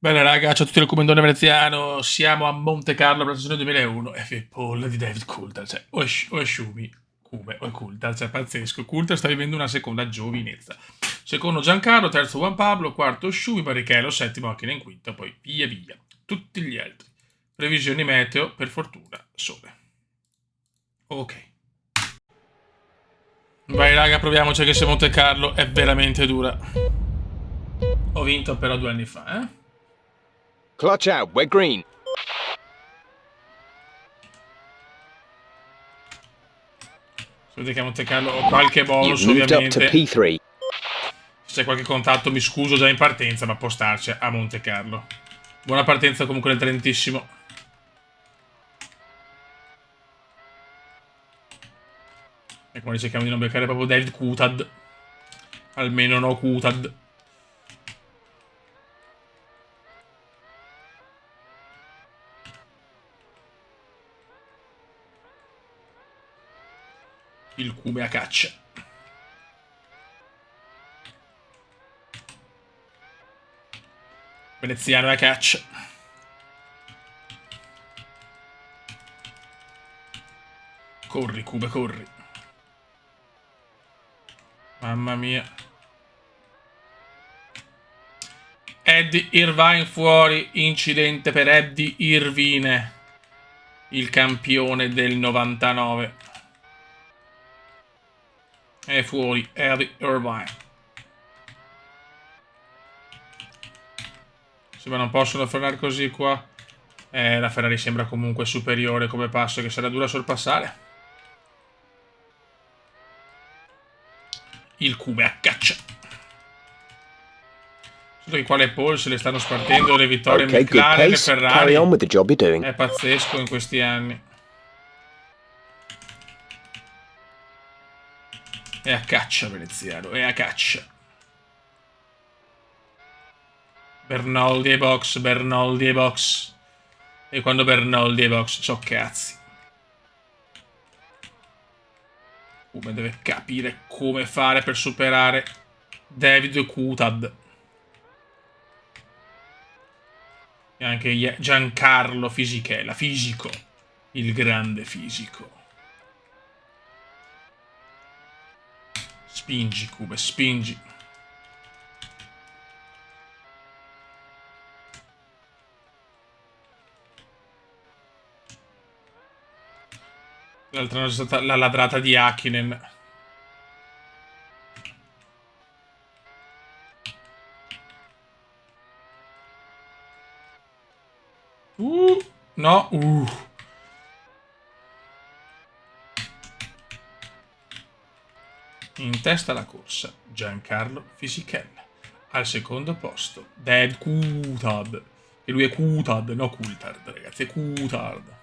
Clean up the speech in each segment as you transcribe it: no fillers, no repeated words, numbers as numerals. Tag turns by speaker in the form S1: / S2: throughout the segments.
S1: Bene raga, ciao a tutti il comandone veneziano, siamo a Monte Carlo per la stagione 2001 e Paul di David Coulthard, cioè o è Shumi, Kume o è Coulthard, cioè pazzesco, Coulthard sta vivendo una seconda giovinezza. Secondo Giancarlo, terzo Juan Pablo, quarto Shumi, Barrichello, settimo Macchina in quinta, poi via via, tutti gli altri. Previsioni meteo, per fortuna, sole. Ok. Vai raga, proviamoci che se Monte Carlo è veramente dura. Ho vinto però 2 anni fa, eh?
S2: Clutch out, we're green.
S1: Sapete che a Monte Carlo ho qualche
S2: You've
S1: bonus
S2: moved up to
S1: ovviamente.
S2: P3.
S1: Se c'è qualche contatto mi scuso già in partenza, ma può starci a Monte Carlo. Buona partenza comunque nel Trentissimo. E come cerchiamo di non beccare proprio David Coulthard. Almeno no Coulthard. Il Cume a caccia. Veneziano a caccia. Corri, Cume, corri. Mamma mia. Eddie Irvine fuori. Incidente per Eddie Irvine. Il campione del 99. È fuori Eddie Irvine. Sì, ma non possono frenare così qua. La Ferrari sembra comunque superiore come passo, che sarà dura a sorpassare. Il Cube a caccia. Sento che qua le pole se le stanno spartendo le vittorie
S2: Okay, good
S1: McLaren e
S2: pace. Carry on
S1: Ferrari.
S2: with the job you're doing.
S1: È pazzesco in questi anni. È a caccia veneziano, è a caccia. Bernoldi ai box, Bernoldi ai box. E quando Bernoldi ai box, so cazzi. Come deve capire come fare per superare David Coulthard. E anche Giancarlo Fisichella, fisico. Il grande fisico. Spingi, Cube, spingi. L'altra è stata la ladrata di Hakkinen. No. In testa alla corsa, Giancarlo Fisichella. Al secondo posto, Dad Coulthard. E lui è Coulthard, no Coulthard, ragazzi, è Coulthard.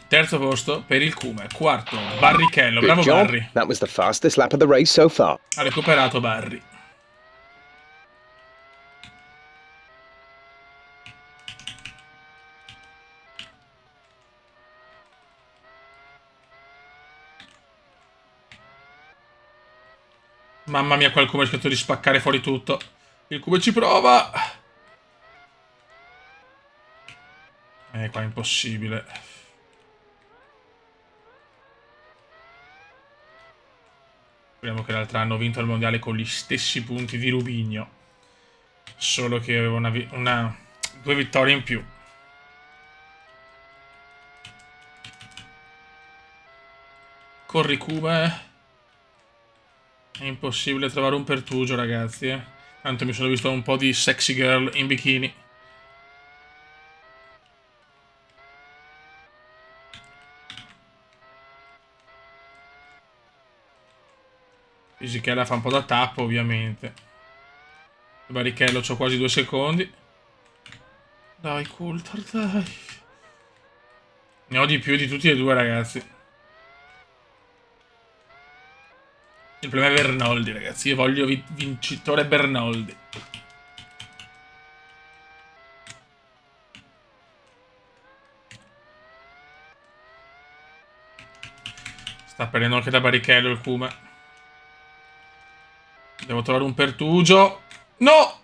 S1: Terzo posto per il Cume. Quarto, Barrichello.
S2: Good
S1: Bravo
S2: job.
S1: Barry.
S2: That was the fastest lap of the race so far.
S1: Ha recuperato Barry. Mamma mia, qualcuno ha cercato di spaccare fuori tutto. Il Cube ci prova. Qua è impossibile. Speriamo che l'altro anno ho vinto il mondiale con gli stessi punti di Rubigno. Solo che avevo due vittorie in più. Corri Cube. È impossibile trovare un pertugio, ragazzi. Tanto mi sono visto un po' di sexy girl in bikini. Fisichella fa un po' da tappo, ovviamente. Barrichello c'ho quasi 2 secondi. Dai, Coulthard, dai. Ne ho di più di tutti e due, ragazzi. Il problema è Bernoldi, ragazzi. Io voglio vincitore Bernoldi. Sta prendendo anche da Barrichello il Kuma. Devo trovare un pertugio. No!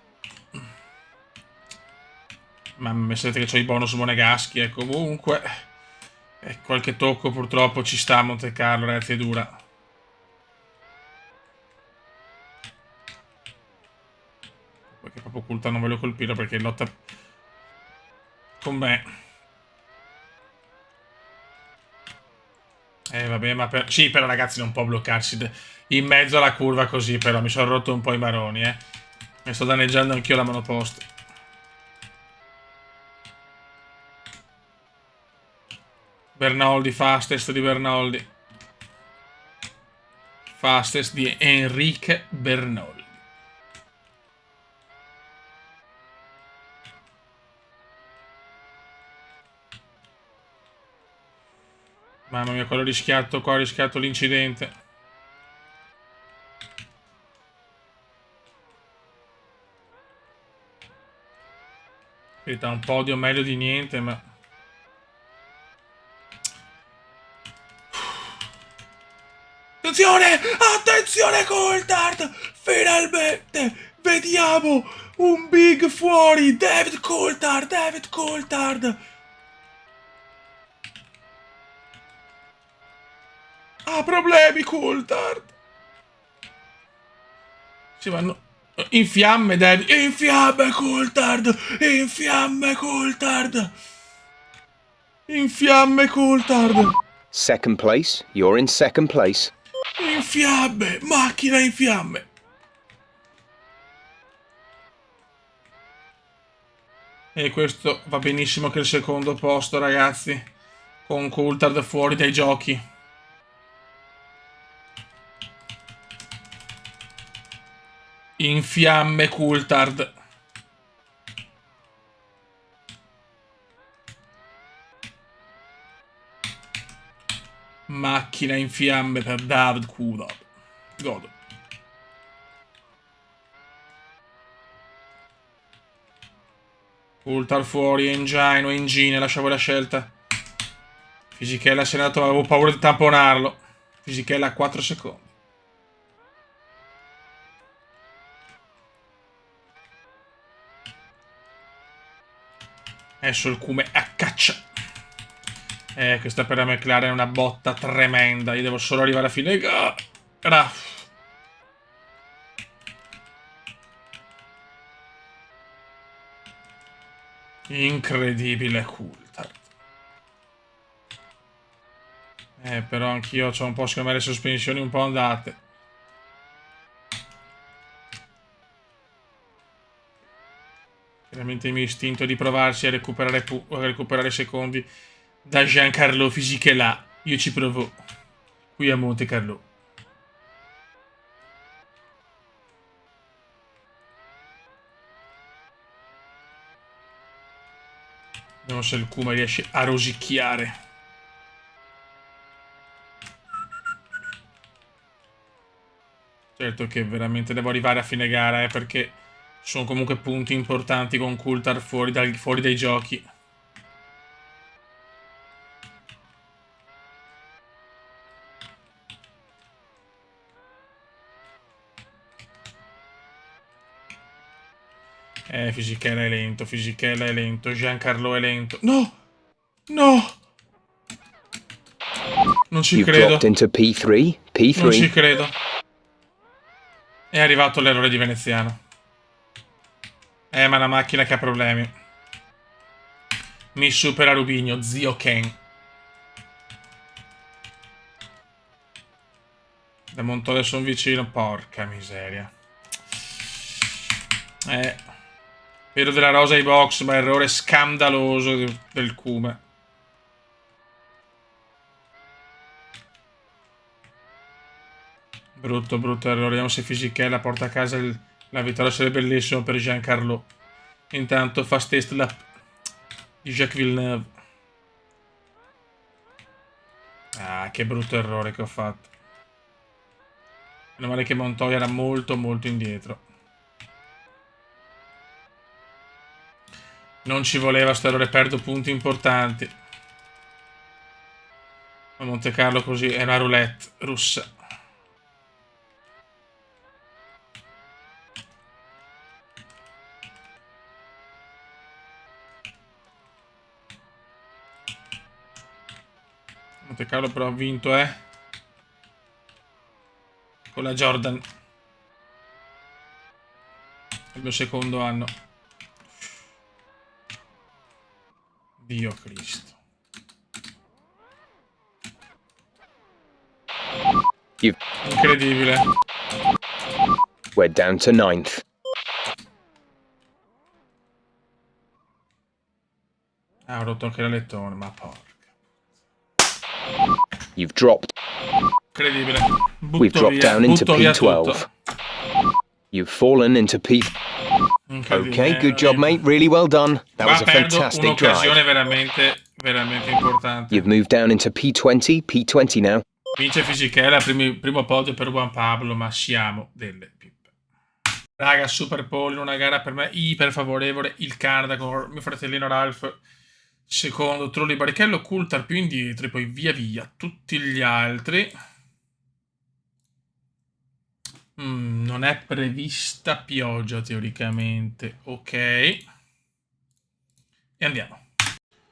S1: Ma sapete che ho i bonus monegaschi e comunque... E qualche tocco purtroppo ci sta a Monte Carlo, ragazzi, è dura. Perché proprio culta non voglio colpire perché lotta con me. Vabbè, ma sì, però ragazzi non può bloccarsi in mezzo alla curva così, però mi sono rotto un po' i maroni, eh. Mi sto danneggiando anch'io la monoposto. Bernoldi, fastest di Bernoldi. Fastest di Enrique Bernoldi. Mamma mia, quello rischiato qua, ho rischiato l'incidente. Aspetta, un podio meglio di niente, ma... Attenzione! Attenzione Coulthard! Finalmente vediamo un big fuori! David Coulthard! David Coulthard! Ha problemi Coulthard! Si vanno... In fiamme David! In fiamme Coulthard! In fiamme Coulthard! In fiamme Coulthard!
S2: Second place. You're in second place.
S1: In fiamme! Macchina in fiamme! E questo va benissimo che il secondo posto, ragazzi. Con Coulthard fuori dai giochi. In fiamme Coulthard. Macchina in fiamme per David Coulthard. Godo. Coulthard fuori, Engine o Engine, lasciavo la scelta. Fisichella se n'è andato, avevo paura di tamponarlo. Fisichella a 4 secondi. Adesso il cume a caccia. Questa per la McLaren è una botta tremenda. Io devo solo arrivare a fine gara. Incredibile Coulthard. Però anch'io ho un po', secondo me, le sospensioni un po' andate. Veramente il mio istinto di provarsi a recuperare secondi da Giancarlo Fisichella. Io ci provo qui a Monte Carlo. Vediamo se il Kuma riesce a rosicchiare. Certo che veramente devo arrivare a fine gara, perché sono comunque punti importanti con Coulthard fuori dai giochi. Fisichella è lento, Giancarlo è lento. No! No! Non ci
S2: You've
S1: credo.
S2: dropped into P3.
S1: Non ci
S2: P3.
S1: credo. È arrivato l'errore di Veneziano. Ma la macchina che ha problemi. Mi supera Rubinho, zio Ken. Da Montole sono vicino, porca miseria. Vero della rosa ai box, ma errore scandaloso del Kuma. Brutto, brutto errore. Vediamo se Fisichella porta a casa la vittoria, sarebbe bellissimo per Giancarlo. Intanto fast test di Jacques Villeneuve. Ah, che brutto errore che ho fatto. Meno male che Montoya era molto molto indietro. Non ci voleva sto errore, perdo punti importanti. A Monte Carlo così è una roulette russa. Monte Carlo però ha vinto, con la Jordan. Il mio secondo anno. Dio Cristo.
S2: You
S1: Incredibile.
S2: We're down to 9th.
S1: Ah, ho rotto anche la lettone, ma porca.
S2: You've dropped.
S1: Incredibile.
S2: We've
S1: Butto
S2: dropped
S1: via,
S2: down into
S1: butto via tutto.
S2: P12. You've fallen into P.
S1: Incredibile.
S2: Okay, good job, mate. Really well done. That
S1: Qua
S2: was a
S1: perdo
S2: fantastic drive.
S1: un'occasione veramente importante.
S2: You've moved down into P20. P20 now.
S1: Vince Fisichella, primo podio per Juan Pablo, ma siamo delle pippe. Raga, Super Pole in una gara per me iper favorevole. Il Canada con mio fratellino Ralph. Secondo, Trulli Barrichello, Coulthard più indietro e poi via via tutti gli altri. Non è prevista pioggia teoricamente. Ok. E andiamo.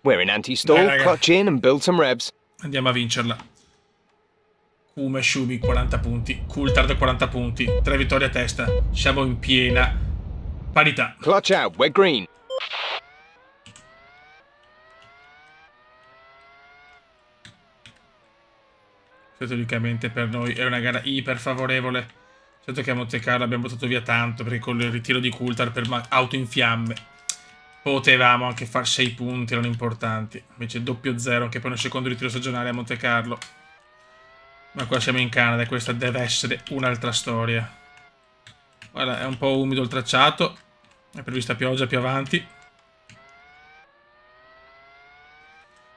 S2: We're in anti-stall.
S1: Dai, raga.
S2: Clutch in and build some revs.
S1: Andiamo a vincerla. Kume, Schumi 40 punti. Coulthard 40 punti. 3 vittorie a testa. Siamo in piena parità.
S2: Clutch out. We're green.
S1: Teoricamente per noi è una gara iper favorevole. Certo che a Monte Carlo abbiamo buttato via tanto perché con il ritiro di Coulthard per auto in fiamme potevamo anche fare 6 punti, erano importanti. Invece doppio zero anche per un secondo ritiro stagionale a Monte Carlo. Ma qua siamo in Canada e questa deve essere un'altra storia. Guarda, è un po' umido il tracciato. È prevista pioggia più avanti.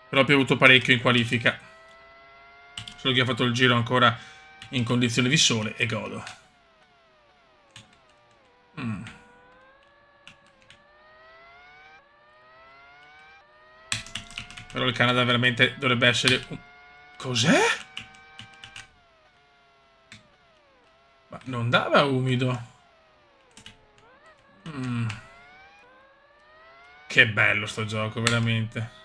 S1: Però ho piovuto parecchio in qualifica. Solo che ho fatto il giro ancora in condizioni di sole e godo. Però il Canada veramente dovrebbe essere un... Cos'è? Ma non dava umido. Che bello sto gioco, veramente.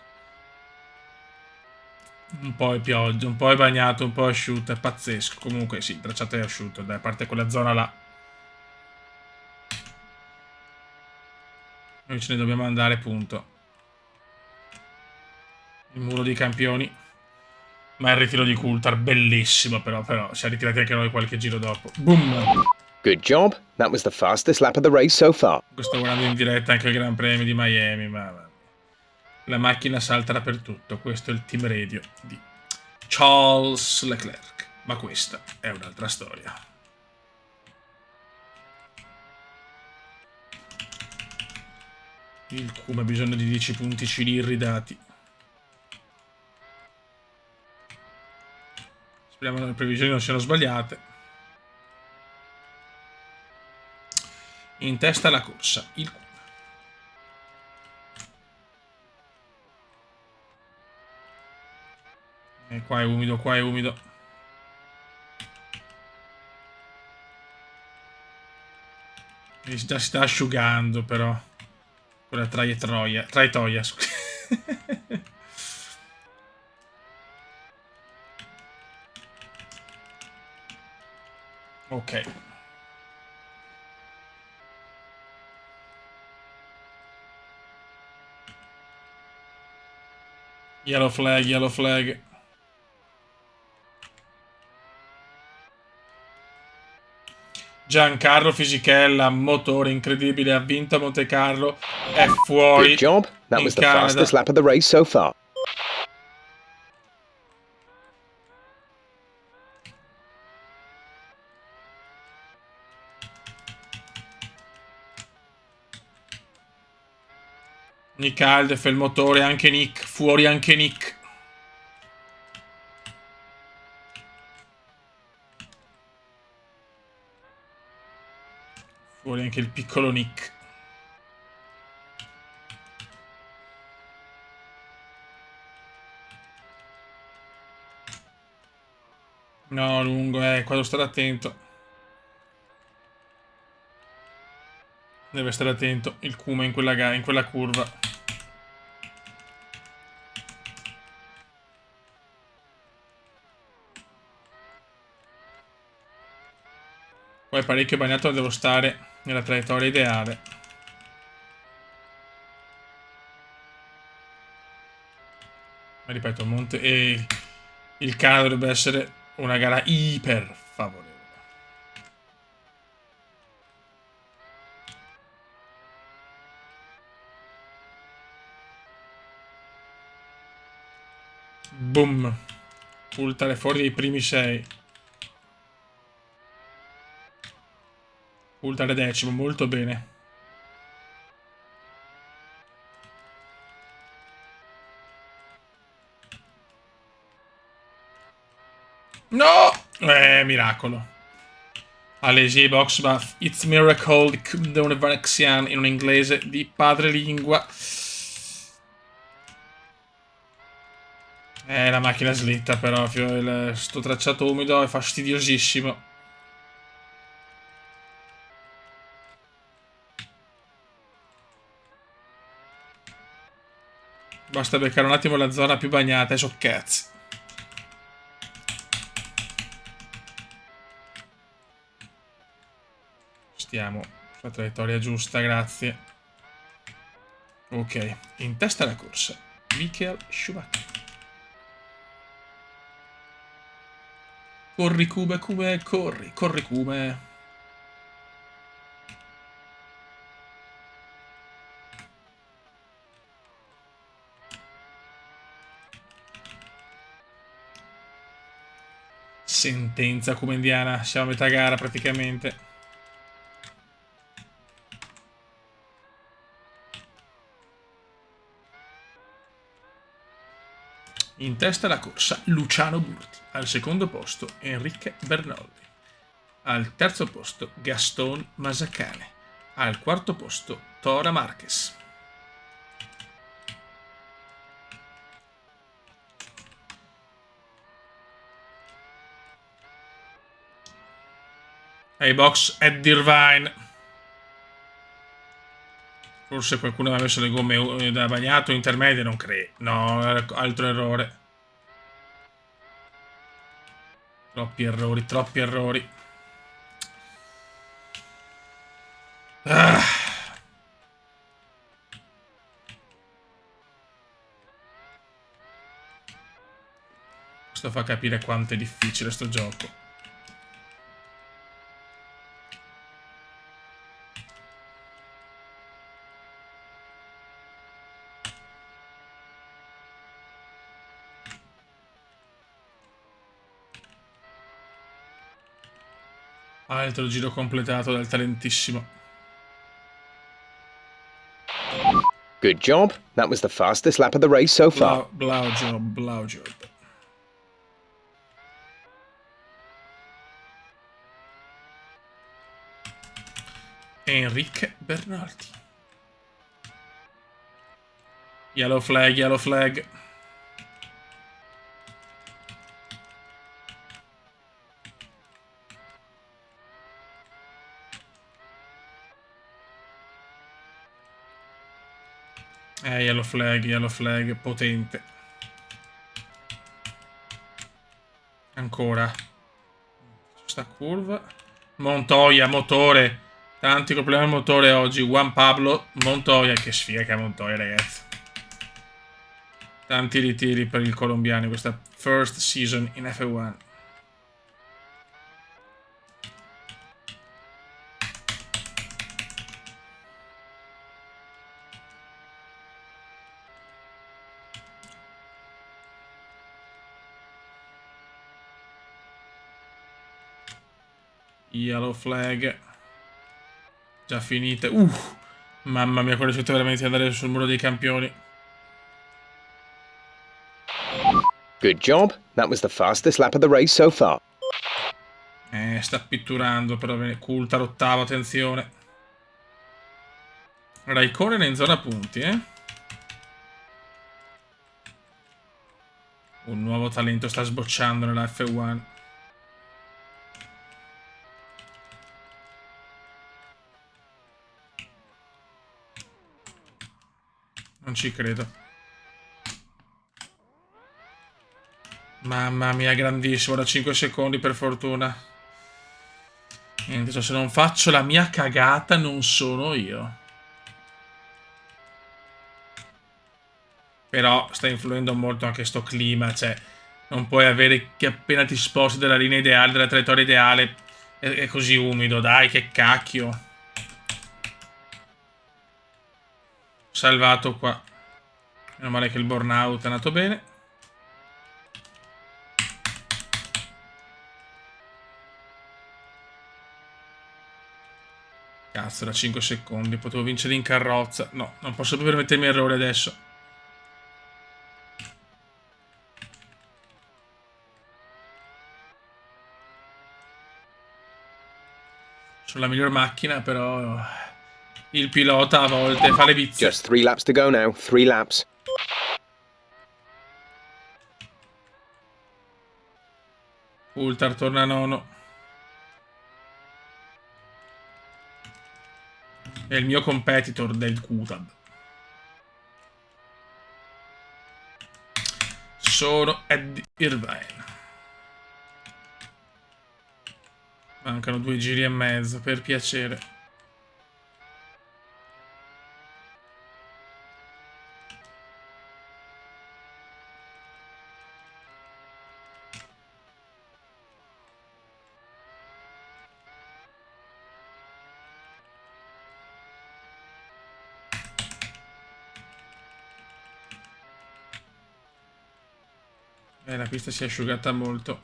S1: Un po' è pioggia, un po' è bagnato, un po' è asciutto, è pazzesco. Comunque sì, il tracciato è asciutto, dai, a parte quella zona là. Noi ce ne dobbiamo andare, punto. Il muro dei campioni. Ma il ritiro di Coulthard, bellissimo però si è ritirati anche noi qualche giro dopo. Boom!
S2: Good job. That was the fastest lap of the race so far.
S1: Sto guardando in diretta anche il Gran Premio di Miami, ma la macchina salta dappertutto. Questo è il team radio di Charles Leclerc. Ma questa è un'altra storia. Il Kuma ha bisogno di 10 punti cilirri dati. Speriamo che le previsioni non siano sbagliate. In testa alla corsa, il Kuma. E qua è umido, qua è umido. E già si sta asciugando però. Quella traiettoria, scusa. Ok. Yellow flag, yellow flag. Giancarlo Fisichella, motore incredibile, ha vinto a Monte Carlo, è fuori.
S2: Good job. That
S1: in
S2: was the
S1: Canada.
S2: fastest lap of the race so far.
S1: Nick Aldef il motore, anche Nick, fuori anche Nick. Fuori anche il piccolo Nick. No, lungo, qua devo stare attento. Deve stare attento il Kuma in quella curva. Poi parecchio bagnato, devo stare nella traiettoria ideale. Ma ripeto, Monte e il Canada dovrebbe essere una gara iper favorevole. Boom. Pulltare fuori dei primi 6. Pulltare decimo, molto bene. No! Miracolo. Alesi Box Buff, It's Miracle di Kumdone Vanexian in un inglese di padrelingua. La macchina slitta però, sto tracciato umido è fastidiosissimo. Basta beccare un attimo la zona più bagnata e so cazzi. Stiamo sulla traiettoria giusta, grazie. Ok, in testa alla corsa, Michael Schumacher. Corri Cube, Cube, corri, corri Cube. Sentenza cubendiana, siamo a metà gara praticamente. In testa alla corsa Luciano Burti, al secondo posto Enrique Bernoldi, al terzo posto Gaston Mazzacane, al quarto posto Tora Marquez. Ai box Eddie Irvine. Forse qualcuno aveva messo le gomme da bagnato intermedie, non credo. No, altro errore. Troppi errori, troppi errori. Ah. Questo fa capire quanto è difficile sto gioco. Altro giro completato dal talentissimo.
S2: Good job. That was the fastest lap of the race so far.
S1: Blau job, blau job. Enrique Bernaldi. Yellow flag, yellow flag. Yellow flag, potente. Ancora. Sta curva. Montoya, motore. Tanti problemi al motore oggi. Juan Pablo, Montoya. Che sfiga che è Montoya, ragazzi. Tanti ritiri per il colombiano in questa first season in F1. Yellow flag. Già finite. Mamma mia, quello siete veramente andare sul muro dei campioni.
S2: Good job. That was the fastest lap of the race so far.
S1: Sta pitturando, però bene. Coulthard ottavo, attenzione. Raikkonen in zona punti, Un nuovo talento sta sbocciando nella F1. Non ci credo. Mamma mia, grandissimo, da 5 secondi per fortuna. Niente, cioè, se non faccio la mia cagata non sono io. Però sta influendo molto anche sto clima, cioè non puoi avere che appena ti sposti dalla linea ideale, dalla traiettoria ideale, è così umido, dai, che cacchio. Salvato qua. Meno male che il burnout è andato bene. Cazzo, da 5 secondi, potevo vincere in carrozza. No, non posso più permettermi errori adesso. Sono la miglior macchina, però il pilota a volte fa le bizze.
S2: Just 3 laps to go now. 3 laps.
S1: Ultar torna nono. È il mio competitor del Kutab. Sono Eddie Irvine. Mancano 2 giri e mezzo, per piacere. La pista si è asciugata molto.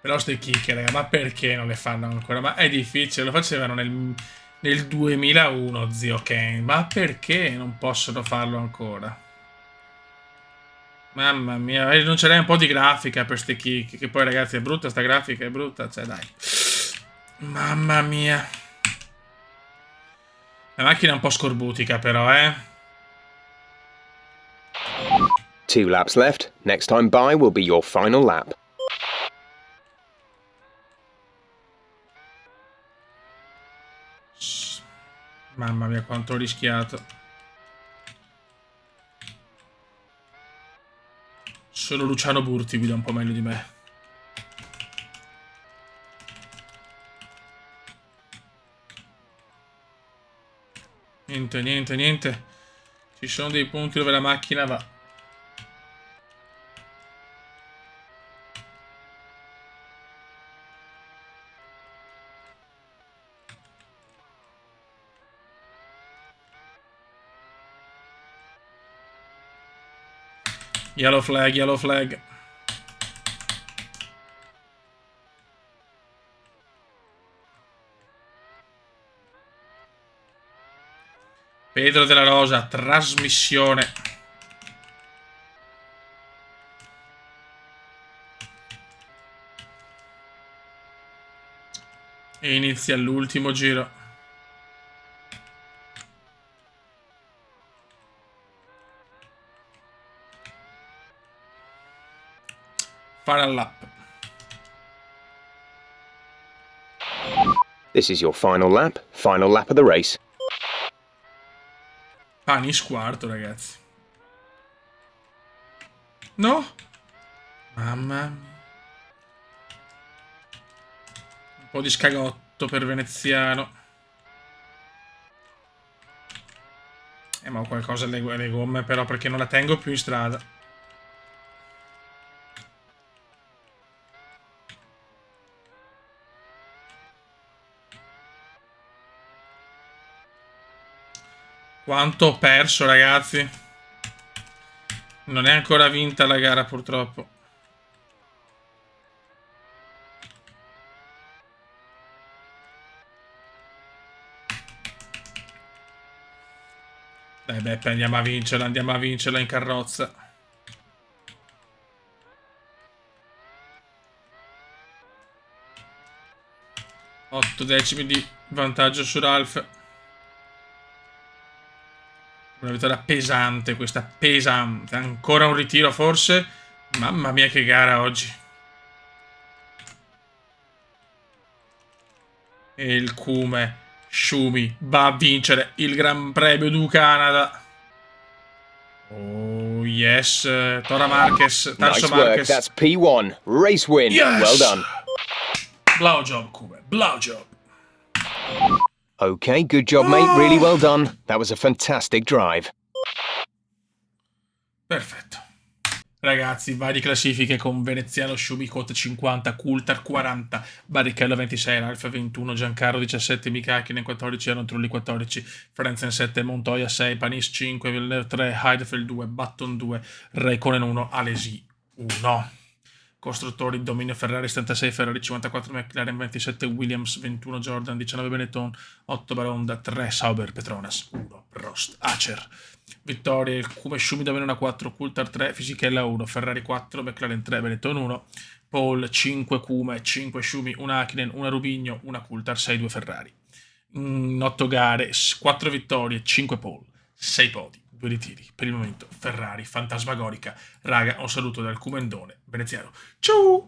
S1: Però ste chicche, raga, ma perché non le fanno ancora? Ma è difficile, lo facevano nel 2001, zio Ken. Ma perché non possono farlo ancora? Mamma mia, non ce n'è un po' di grafica per ste chicche. Che poi, ragazzi, è brutta sta grafica, è brutta, cioè dai. Mamma mia. La macchina è un po' scorbutica, però, eh.
S2: 2 laps left. Next time by will be your final lap.
S1: Mamma mia, quanto ho rischiato. Solo Luciano Burti guida un po' meglio di me. Niente, niente, niente. Ci sono dei punti dove la macchina va. Yellow flag, yellow flag. Pedro della Rosa, trasmissione. E inizia l'ultimo giro. Final lap.
S2: This is your final lap of the race.
S1: Panis quarto, ragazzi. No? Mamma mia. Un po' di scagotto per Veneziano. Ma ho qualcosa alle gomme, però, perché non la tengo più in strada. Quanto ho perso, ragazzi. Non è ancora vinta la gara, purtroppo. Dai, Beppe, andiamo a vincerla in carrozza. 8 decimi di vantaggio su Ralph. Una vittoria pesante questa, pesante. Ancora un ritiro forse. Mamma mia che gara oggi. E il Kume Schumi va a vincere il Gran Premio du Canada. Oh yes. Tora Marquez, Tarso
S2: Nice work.
S1: Marquez.
S2: That's P1. Race win.
S1: Yes!
S2: Well done.
S1: Blow job, Kume. Blow job.
S2: Okay, good job, mate. Really well done. That was a fantastic drive.
S1: Perfetto. Ragazzi, varie classifiche con Veneziano Schumi quote 50, Coulthard 40, Barrichello 26, Ralf 21, Giancarlo 17, Mikakinen 14, Aaron Trulli 14, Frenzen 7, Montoya 6, Panis 5, Villeneuve 3, Heidfeld 2, Button 2, Raikkonen 1, Alesi 1. Costruttori, dominio Ferrari 76, Ferrari 54, McLaren 27, Williams 21, Jordan 19, Benetton 8, Baronda 3, Sauber, Petronas 1, Prost, Acer. Vittorie, il Kume Schumi domina 4, Coulthard 3, Fisichella 1, Ferrari 4, McLaren 3, Benetton 1, Paul 5 Kume, 5 Schumi, 1 Hakkinen, 1 Rubigno, 1 Coulthard, 6 2 Ferrari. 8 gare, 4 vittorie, 5 pole, 6 podi, 2 ritiri. Per il momento Ferrari fantasmagorica. Raga, un saluto dal Kumendone veneziano. Ciao!